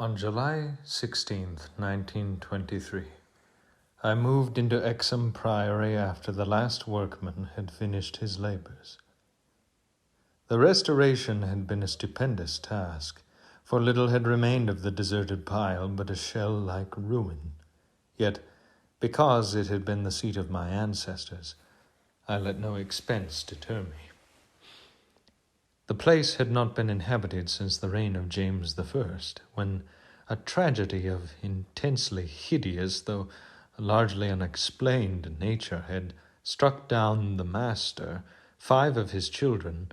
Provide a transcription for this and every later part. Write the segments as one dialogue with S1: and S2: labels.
S1: On July 16th, 1923, I moved into Exham Priory after the last workman had finished his labors. The restoration had been a stupendous task, for little had remained of the deserted pile but a shell-like ruin. Yet, because it had been the seat of my ancestors, I let no expense deter me. The place had not been inhabited since the reign of James I, when a tragedy of intensely hideous, though largely unexplained nature had struck down the master, 5 of his children,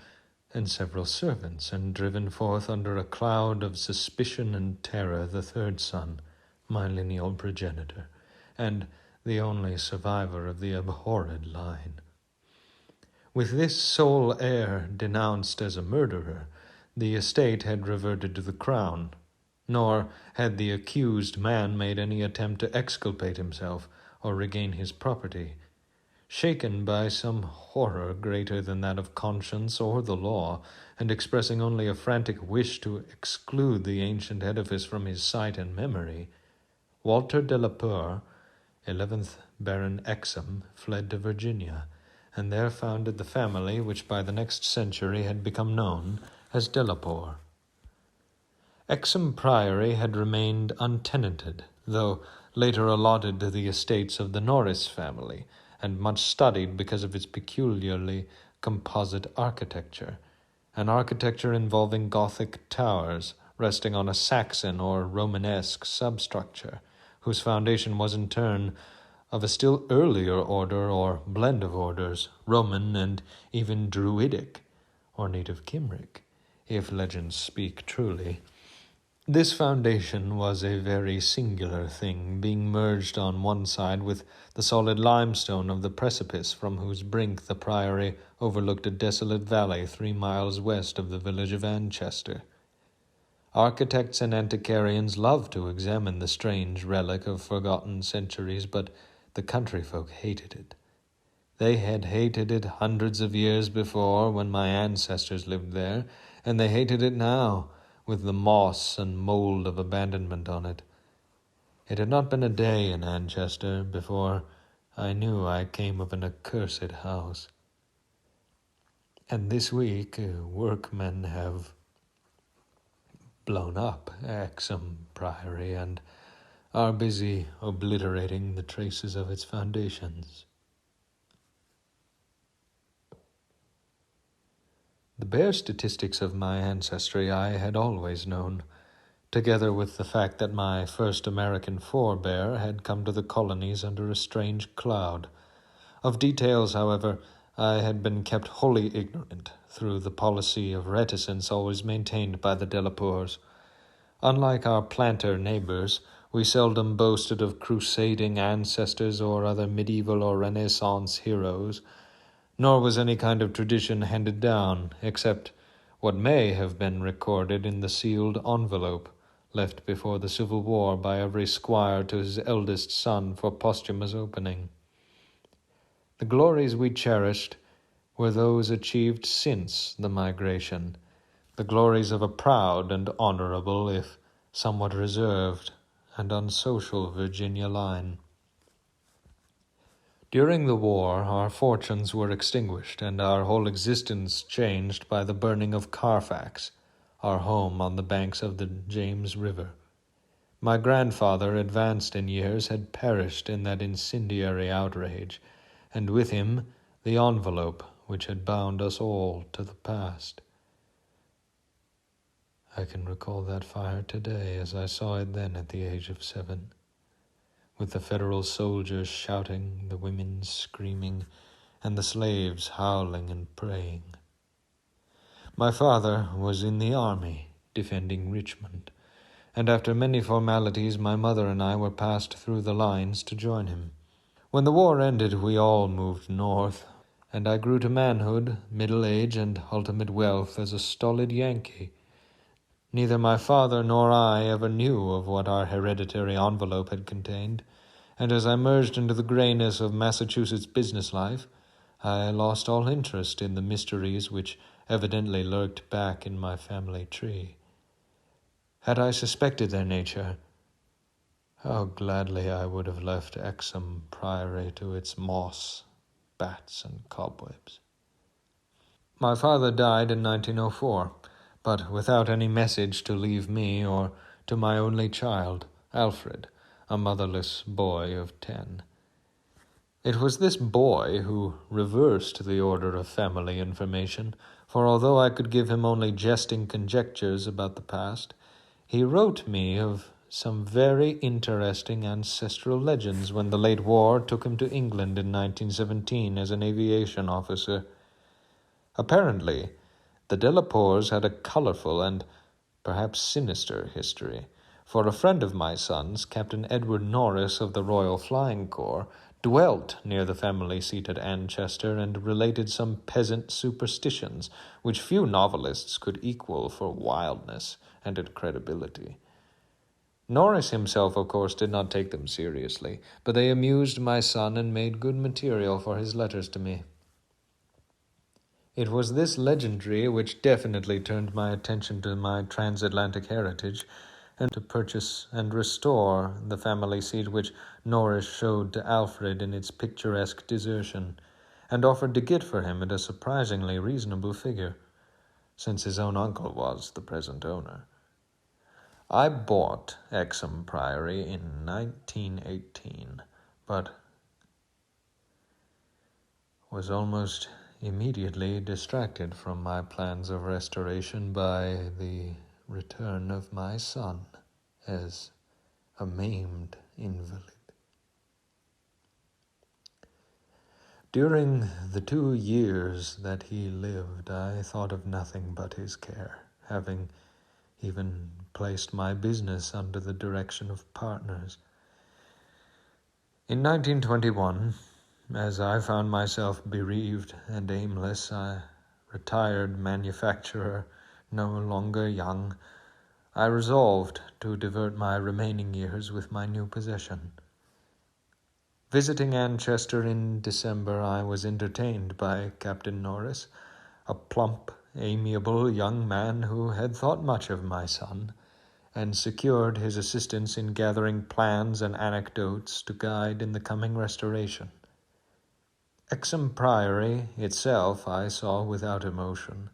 S1: and several servants, and driven forth under a cloud of suspicion and terror the 3rd son, my lineal progenitor, and the only survivor of the abhorred line. With this sole heir denounced as a murderer, the estate had reverted to the crown, nor had the accused man made any attempt to exculpate himself or regain his property. Shaken by some horror greater than that of conscience or the law, and expressing only a frantic wish to exclude the ancient edifice from his sight and memory, Walter de la Poer, 11th Baron Exham, fled to Virginia, and there founded the family which by the next century had become known as de la Poer. Exham Priory had remained untenanted, though later allotted to the estates of the Norris family, and much studied because of its peculiarly composite architecture, an architecture involving Gothic towers resting on a Saxon or Romanesque substructure, whose foundation was in turn of a still earlier order or blend of orders, Roman and even Druidic, or native Cymric, if legends speak truly. This foundation was a very singular thing, being merged on one side with the solid limestone of the precipice from whose brink the priory overlooked a desolate valley 3 miles west of the village of Anchester. Architects and antiquarians loved to examine the strange relic of forgotten centuries, but the country folk hated it. They had hated it hundreds of years before when my ancestors lived there, and they hated it now, with the moss and mold of abandonment on it. It had not been a day in Anchester before I knew I came of an accursed house. And this week workmen have blown up Exham Priory and are busy obliterating the traces of its foundations. The bare statistics of my ancestry I had always known, together with the fact that my first American forebear had come to the colonies under a strange cloud. Of details, however, I had been kept wholly ignorant through the policy of reticence always maintained by the de la Poers. Unlike our planter neighbors, we seldom boasted of crusading ancestors or other medieval or Renaissance heroes, nor was any kind of tradition handed down, except what may have been recorded in the sealed envelope left before the Civil War by every squire to his eldest son for posthumous opening. The glories we cherished were those achieved since the migration, the glories of a proud and honorable, if somewhat reserved and unsocial Virginia line. During the war, our fortunes were extinguished and our whole existence changed by the burning of Carfax, our home on the banks of the James River. My grandfather, advanced in years, had perished in that incendiary outrage, and with him the envelope which had bound us all to the past. I can recall that fire today as I saw it then at the age of 7, with the Federal soldiers shouting, the women screaming, and the slaves howling and praying. My father was in the army, defending Richmond, and after many formalities my mother and I were passed through the lines to join him. When the war ended, we all moved north, and I grew to manhood, middle age, and ultimate wealth as a stolid Yankee. Neither my father nor I ever knew of what our hereditary envelope had contained, and as I merged into the grayness of Massachusetts business life, I lost all interest in the mysteries which evidently lurked back in my family tree. Had I suspected their nature, how gladly I would have left Exham Priory to its moss, bats, and cobwebs. My father died in 1904, but without any message to leave me or to my only child, Alfred, a motherless boy of 10. It was this boy who reversed the order of family information, for although I could give him only jesting conjectures about the past, he wrote me of some very interesting ancestral legends when the late war took him to England in 1917 as an aviation officer. Apparently, the Delapours had a colorful and perhaps sinister history, for a friend of my son's, Captain Edward Norris of the Royal Flying Corps, dwelt near the family seat at Anchester and related some peasant superstitions which few novelists could equal for wildness and incredibility. Norris himself, of course, did not take them seriously, but they amused my son and made good material for his letters to me. It was this legendary which definitely turned my attention to my transatlantic heritage and to purchase and restore the family seat which Norris showed to Alfred in its picturesque desertion, and offered to get for him at a surprisingly reasonable figure, since his own uncle was the present owner. I bought Exham Priory in 1918, but was almost immediately distracted from my plans of restoration by the return of my son as a maimed invalid. During the 2 years that he lived, I thought of nothing but his care, having even placed my business under the direction of partners. In 1921, as I found myself bereaved and aimless, a retired manufacturer, no longer young, I resolved to divert my remaining years with my new possession. Visiting Anchester in December, I was entertained by Captain Norris, a plump, amiable young man who had thought much of my son, and secured his assistance in gathering plans and anecdotes to guide in the coming restoration. Exham Priory itself I saw without emotion,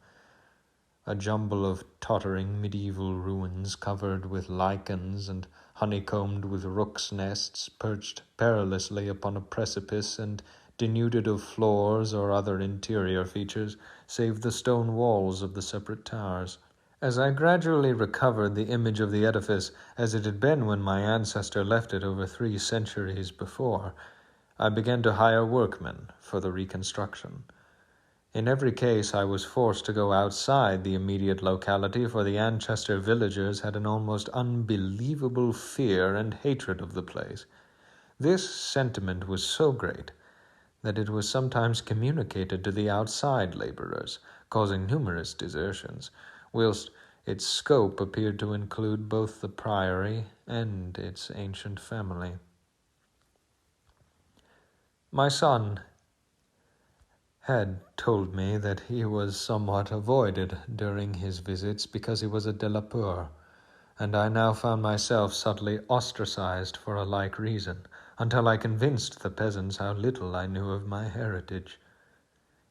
S1: a jumble of tottering medieval ruins covered with lichens and honeycombed with rooks' nests, perched perilously upon a precipice and denuded of floors or other interior features, save the stone walls of the separate towers. As I gradually recovered the image of the edifice as it had been when my ancestor left it over 3 centuries before, I began to hire workmen for the reconstruction. In every case, I was forced to go outside the immediate locality, for the Anchester villagers had an almost unbelievable fear and hatred of the place. This sentiment was so great that it was sometimes communicated to the outside laborers, causing numerous desertions, whilst its scope appeared to include both the priory and its ancient family. My son had told me that he was somewhat avoided during his visits because he was a Delapour, and I now found myself subtly ostracized for a like reason, until I convinced the peasants how little I knew of my heritage.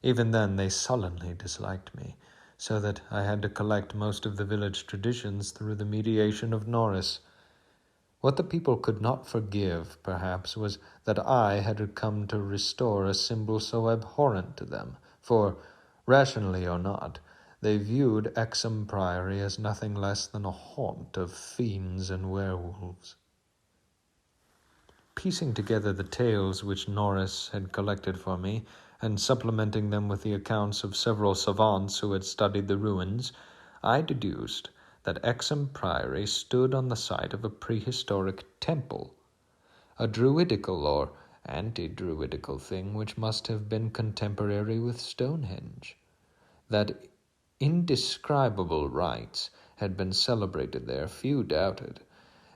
S1: Even then they sullenly disliked me, so that I had to collect most of the village traditions through the mediation of Norris. What the people could not forgive, perhaps, was that I had come to restore a symbol so abhorrent to them, for, rationally or not, they viewed Exham Priory as nothing less than a haunt of fiends and werewolves. Piecing together the tales which Norris had collected for me, and supplementing them with the accounts of several savants who had studied the ruins, I deduced that Exham Priory stood on the site of a prehistoric temple, a druidical or anti-druidical thing which must have been contemporary with Stonehenge, that indescribable rites had been celebrated there, few doubted,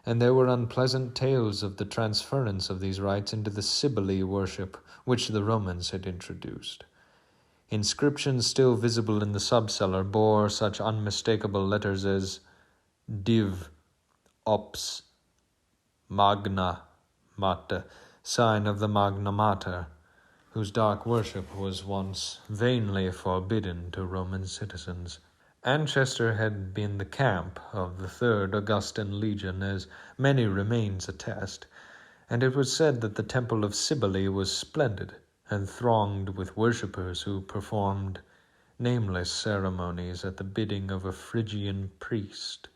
S1: and there were unpleasant tales of the transference of these rites into the Cybele worship which the Romans had introduced. Inscriptions still visible in the subcellar bore such unmistakable letters as div ops magna mater, sign of the Magna Mater, whose dark worship was once vainly forbidden to Roman citizens. Anchester had been the camp of the Third Augustan Legion, as many remains attest, and it was said that the temple of Cybele was splendid and thronged with worshippers who performed nameless ceremonies at the bidding of a Phrygian priest.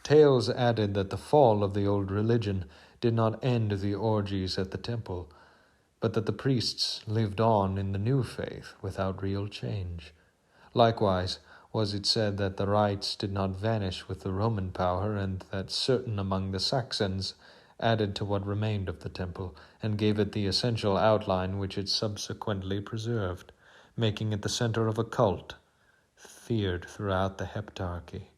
S1: Tales added that the fall of the old religion did not end the orgies at the temple, but that the priests lived on in the new faith without real change. Likewise was it said that the rites did not vanish with the Roman power, and that certain among the Saxons added to what remained of the temple, and gave it the essential outline which it subsequently preserved, making it the center of a cult, feared throughout the Heptarchy.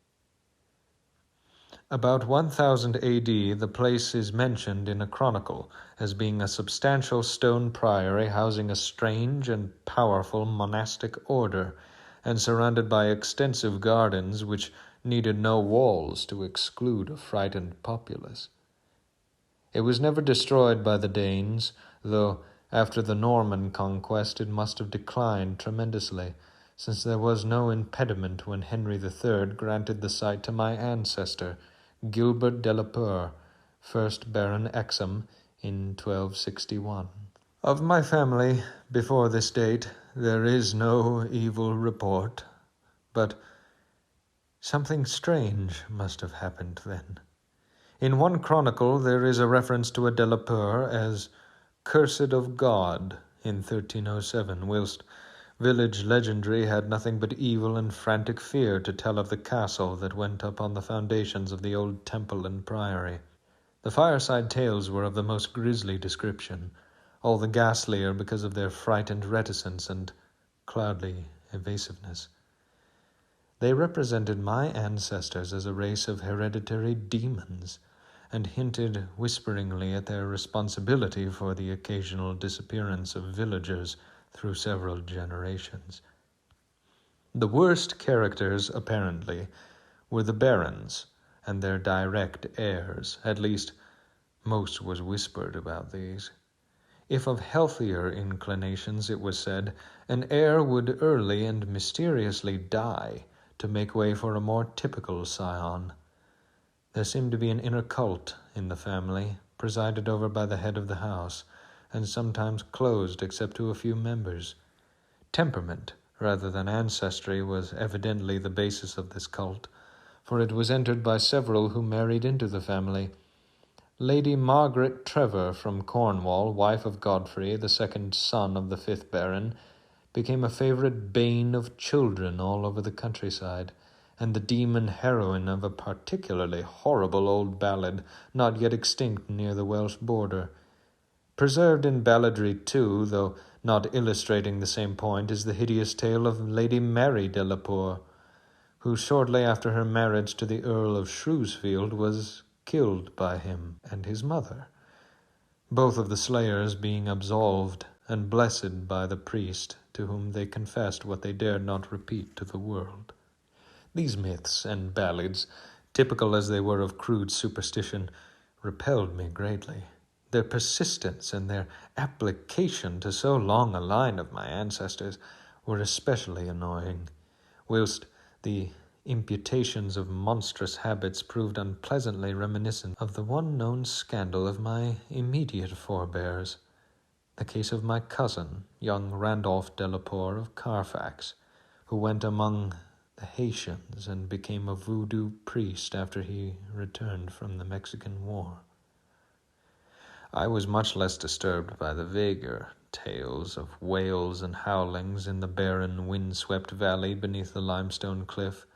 S1: About 1000 A.D., the place is mentioned in a chronicle as being a substantial stone priory housing a strange and powerful monastic order, and surrounded by extensive gardens which needed no walls to exclude a frightened populace. It was never destroyed by the Danes, though after the Norman conquest it must have declined tremendously, since there was no impediment when Henry III granted the site to my ancestor, Gilbert de la Peur, 1st Baron Exham, in 1261. Of my family, before this date, there is no evil report, but something strange must have happened then. In one chronicle there is a reference to a de la Peur as cursed of God in 1307, whilst village legendary had nothing but evil and frantic fear to tell of the castle that went up on the foundations of the old temple and priory. The fireside tales were of the most grisly description, all the ghastlier because of their frightened reticence and cloudly evasiveness. They represented my ancestors as a race of hereditary demons, and hinted whisperingly at their responsibility for the occasional disappearance of villagers through several generations. The worst characters, apparently, were the barons and their direct heirs. At least, most was whispered about these. If of healthier inclinations, it was said, an heir would early and mysteriously die to make way for a more typical scion. There seemed to be an inner cult in the family, presided over by the head of the house, and sometimes closed except to a few members. Temperament, rather than ancestry, was evidently the basis of this cult, for it was entered by several who married into the family. Lady Margaret Trevor from Cornwall, wife of Godfrey, the second son of the 5th Baron, became a favorite bane of children all over the countryside, and the demon heroine of a particularly horrible old ballad not yet extinct near the Welsh border. Preserved in balladry too, though not illustrating the same point, is the hideous tale of Lady Mary de la Peur, who shortly after her marriage to the Earl of Shrewsfield was killed by him and his mother, both of the slayers being absolved and blessed by the priest, to whom they confessed what they dared not repeat to the world. These myths and ballads, typical as they were of crude superstition, repelled me greatly. Their persistence and their application to so long a line of my ancestors were especially annoying, whilst the imputations of monstrous habits proved unpleasantly reminiscent of the one known scandal of my immediate forebears, the case of my cousin, young Randolph de la Peur of Carfax, who went among the Haitians and became a voodoo priest after he returned from the Mexican War. I was much less disturbed by the vaguer tales of wails and howlings in the barren, wind-swept valley beneath the limestone cliff,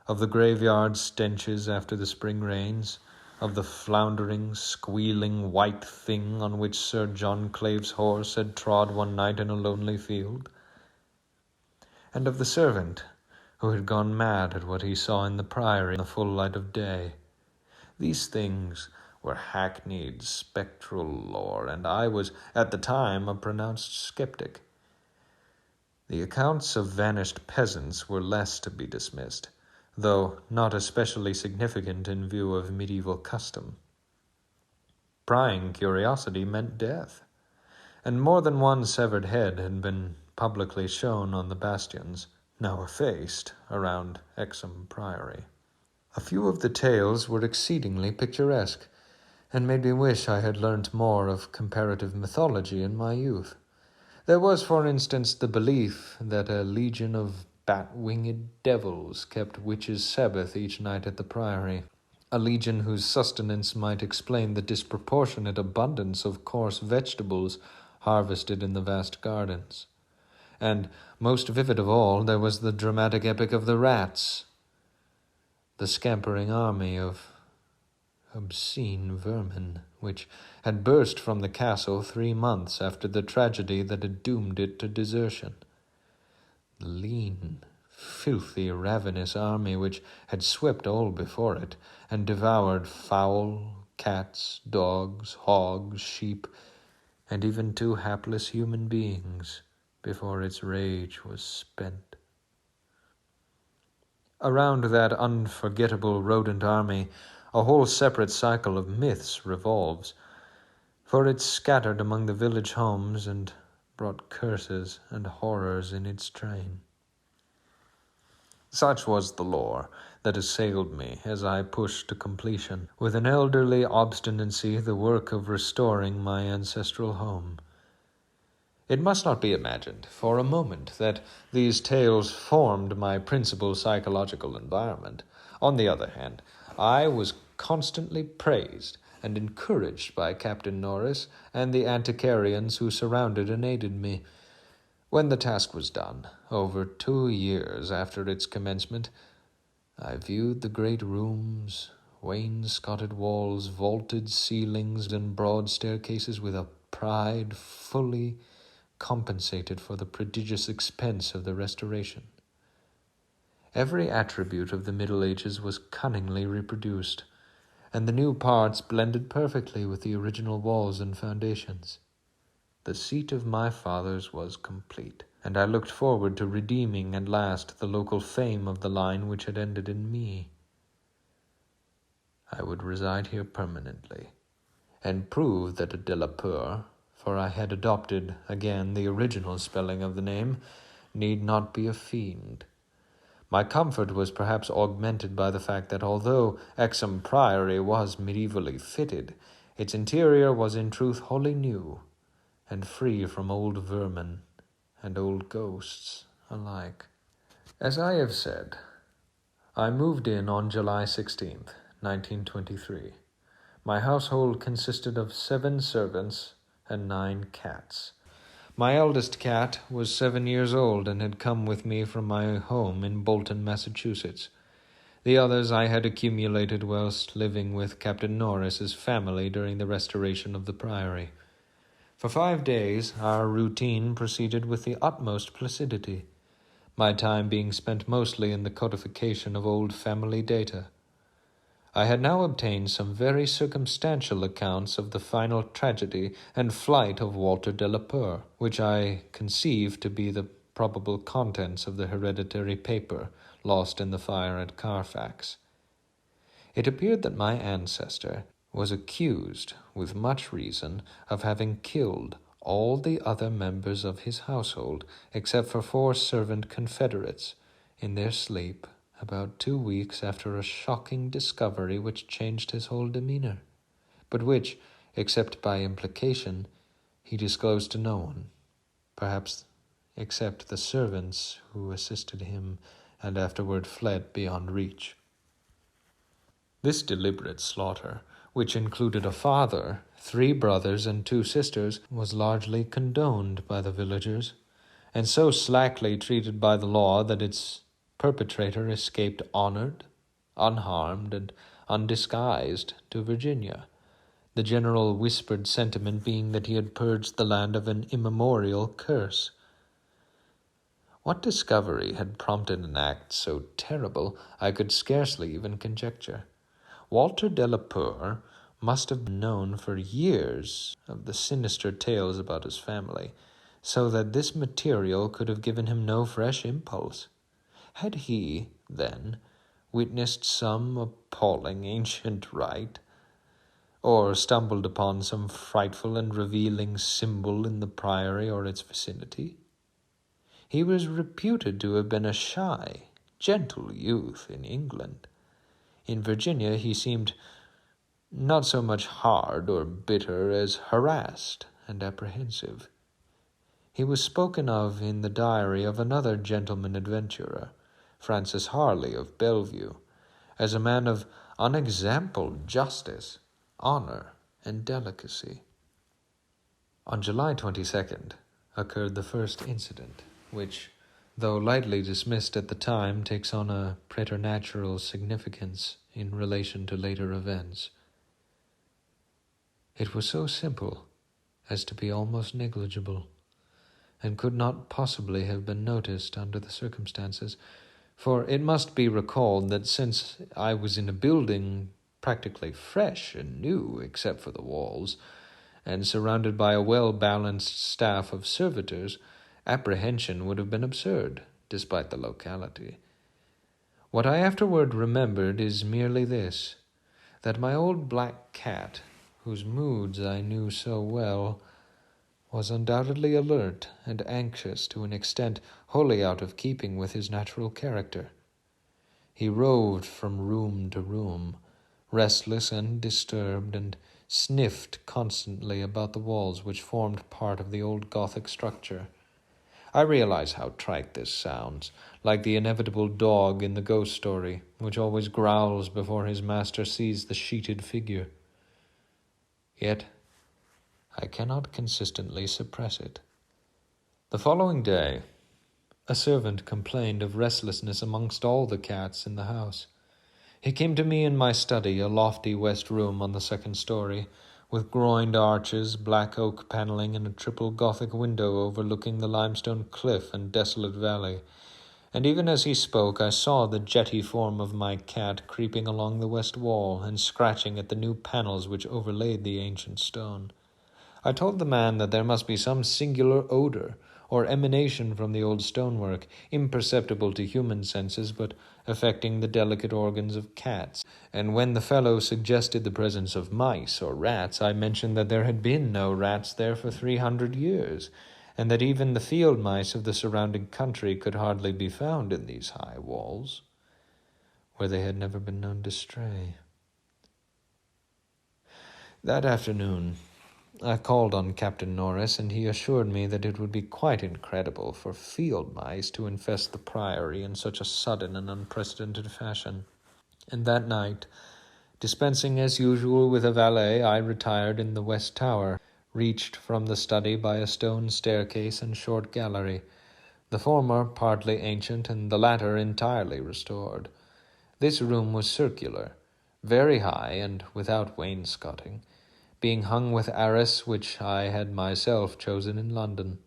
S1: of the graveyard stenches after the spring rains, of the floundering, squealing white thing on which Sir John Clave's horse had trod one night in a lonely field, and of the servant who had gone mad at what he saw in the priory in the full light of day. These things were hackneyed spectral lore, and I was at the time a pronounced skeptic. The accounts of vanished peasants were less to be dismissed, though not especially significant in view of medieval custom. Prying curiosity meant death, and more than one severed head had been publicly shown on the bastions, now effaced, around Exham Priory. A few of the tales were exceedingly picturesque, and made me wish I had learnt more of comparative mythology in my youth. There was, for instance, the belief that a legion of bat-winged devils kept witches' Sabbath each night at the priory, a legion whose sustenance might explain the disproportionate abundance of coarse vegetables harvested in the vast gardens. And, most vivid of all, there was the dramatic epic of the rats, the scampering army of obscene vermin, which had burst from the castle 3 months after the tragedy that had doomed it to desertion. The lean, filthy, ravenous army which had swept all before it, and devoured fowl, cats, dogs, hogs, sheep, and even 2 hapless human beings before its rage was spent. Around that unforgettable rodent army, a whole separate cycle of myths revolves, for it scattered among the village homes and brought curses and horrors in its train. Such was the lore that assailed me as I pushed to completion, with an elderly obstinacy, the work of restoring my ancestral home. It must not be imagined for a moment that these tales formed my principal psychological environment. On the other hand, I was constantly praised and encouraged by Captain Norris and the antiquarians who surrounded and aided me. When the task was done, over 2 years after its commencement, I viewed the great rooms, wainscoted walls, vaulted ceilings, and broad staircases with a pride fully compensated for the prodigious expense of the restoration. Every attribute of the Middle Ages was cunningly reproduced, and the new parts blended perfectly with the original walls and foundations. The seat of my fathers was complete, and I looked forward to redeeming at last the local fame of the line which had ended in me. I would reside here permanently, and prove that a Delapeur, for I had adopted again the original spelling of the name, need not be a fiend. My comfort was perhaps augmented by the fact that although Exham Priory was medievally fitted, its interior was in truth wholly new, and free from old vermin and old ghosts alike. As I have said, I moved in on July 16th, 1923. My household consisted of 7 servants and 9 cats. My eldest cat was 7 years old and had come with me from my home in Bolton, Massachusetts. The others I had accumulated whilst living with Captain Norris's family during the restoration of the priory. For 5 days our routine proceeded with the utmost placidity, my time being spent mostly in the codification of old family data. I had now obtained some very circumstantial accounts of the final tragedy and flight of Walter de la Peur, which I conceived to be the probable contents of the hereditary paper lost in the fire at Carfax. It appeared that my ancestor was accused, with much reason, of having killed all the other members of his household, except for 4 servant confederates, in their sleep, about 2 weeks after a shocking discovery which changed his whole demeanor, but which, except by implication, he disclosed to no one, perhaps except the servants who assisted him and afterward fled beyond reach. This deliberate slaughter, which included a father, 3 brothers, and 2 sisters, was largely condoned by the villagers, and so slackly treated by the law that its perpetrator escaped honored, unharmed, and undisguised to Virginia, the general whispered sentiment being that he had purged the land of an immemorial curse. What discovery had prompted an act so terrible, I could scarcely even conjecture. Walter de la Peur must have known for years of the sinister tales about his family, so that this material could have given him no fresh impulse. Had he, then, witnessed some appalling ancient rite, or stumbled upon some frightful and revealing symbol in the priory or its vicinity. He was reputed to have been a shy, gentle youth in England. In Virginia he seemed not so much hard or bitter as harassed and apprehensive. He was spoken of in the diary of another gentleman adventurer, Francis Harley of Bellevue, as a man of unexampled justice, honor, and delicacy. On July 22nd occurred the first incident, which, though lightly dismissed at the time, takes on a preternatural significance in relation to later events. It was so simple as to be almost negligible, and could not possibly have been noticed under the circumstances, for it must be recalled that since I was in a building practically fresh and new except for the walls, and surrounded by a well-balanced staff of servitors, apprehension would have been absurd, despite the locality. What I afterward remembered is merely this, that my old black cat, whose moods I knew so well, was undoubtedly alert and anxious to an extent wholly out of keeping with his natural character. He roved from room to room, restless and disturbed, and sniffed constantly about the walls which formed part of the old Gothic structure. I realize how trite this sounds, like the inevitable dog in the ghost story, which always growls before his master sees the sheeted figure. Yet I cannot consistently suppress it. The following day, a servant complained of restlessness amongst all the cats in the house. He came to me in my study, a lofty west room on the second story, with groined arches, black oak paneling, and a triple Gothic window overlooking the limestone cliff and desolate valley. And even as he spoke, I saw the jetty form of my cat creeping along the west wall and scratching at the new panels which overlaid the ancient stone. I told the man that there must be some singular odor or emanation from the old stonework, imperceptible to human senses, but affecting the delicate organs of cats. And when the fellow suggested the presence of mice or rats, I mentioned that there had been no rats there for 300 years, and that even the field mice of the surrounding country could hardly be found in these high walls, where they had never been known to stray. That afternoon I called on Captain Norris, and he assured me that it would be quite incredible for field mice to infest the priory in such a sudden and unprecedented fashion. And that night, dispensing as usual with a valet, I retired in the west tower, reached from the study by a stone staircase and short gallery, the former partly ancient and the latter entirely restored. This room was circular, very high and without wainscoting, being hung with arras which I had myself chosen in London.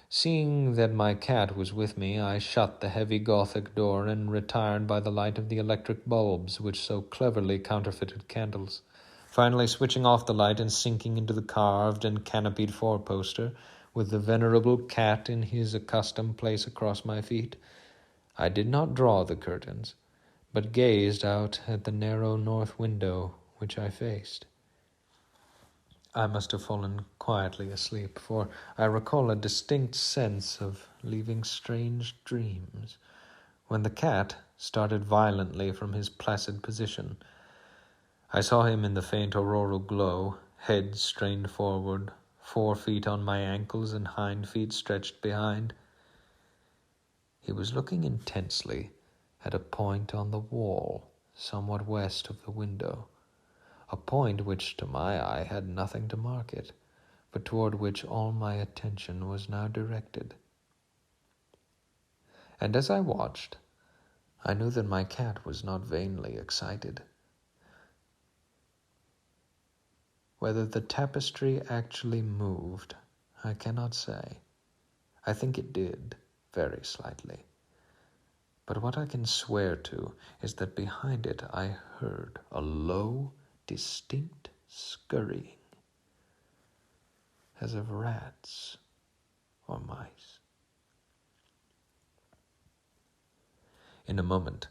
S1: Seeing that my cat was with me, I shut the heavy Gothic door and retired by the light of the electric bulbs which so cleverly counterfeited candles. Finally switching off the light and sinking into the carved and canopied four-poster, with the venerable cat in his accustomed place across my feet, I did not draw the curtains, but gazed out at the narrow north window which I faced. I must have fallen quietly asleep, for I recall a distinct sense of leaving strange dreams, when the cat started violently from his placid position. I saw him in the faint auroral glow, head strained forward, 4 feet on my ankles and hind feet stretched behind. He was looking intensely at a point on the wall, somewhat west of the window, a point which to my eye had nothing to mark it, but toward which all my attention was now directed. And as I watched, I knew that my cat was not vainly excited. Whether the tapestry actually moved, I cannot say. I think it did, very slightly. But what I can swear to is that behind it I heard a low, distinct scurrying, as of rats or mice. In a moment,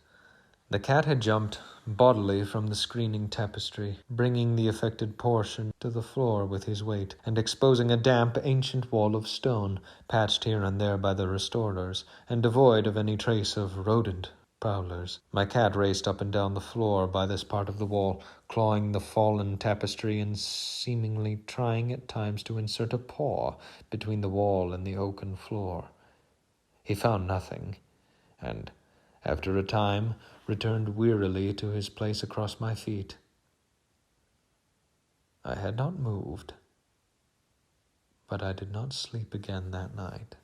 S1: The cat had jumped bodily from the screening tapestry, bringing the affected portion to the floor with his weight, and exposing a damp, ancient wall of stone, patched here and there by the restorers, and devoid of any trace of rodent prowlers. My cat raced up and down the floor by this part of the wall, clawing the fallen tapestry and seemingly trying at times to insert a paw between the wall and the oaken floor. He found nothing, and, after a time, returned wearily to his place across my feet. I had not moved, but I did not sleep again that night.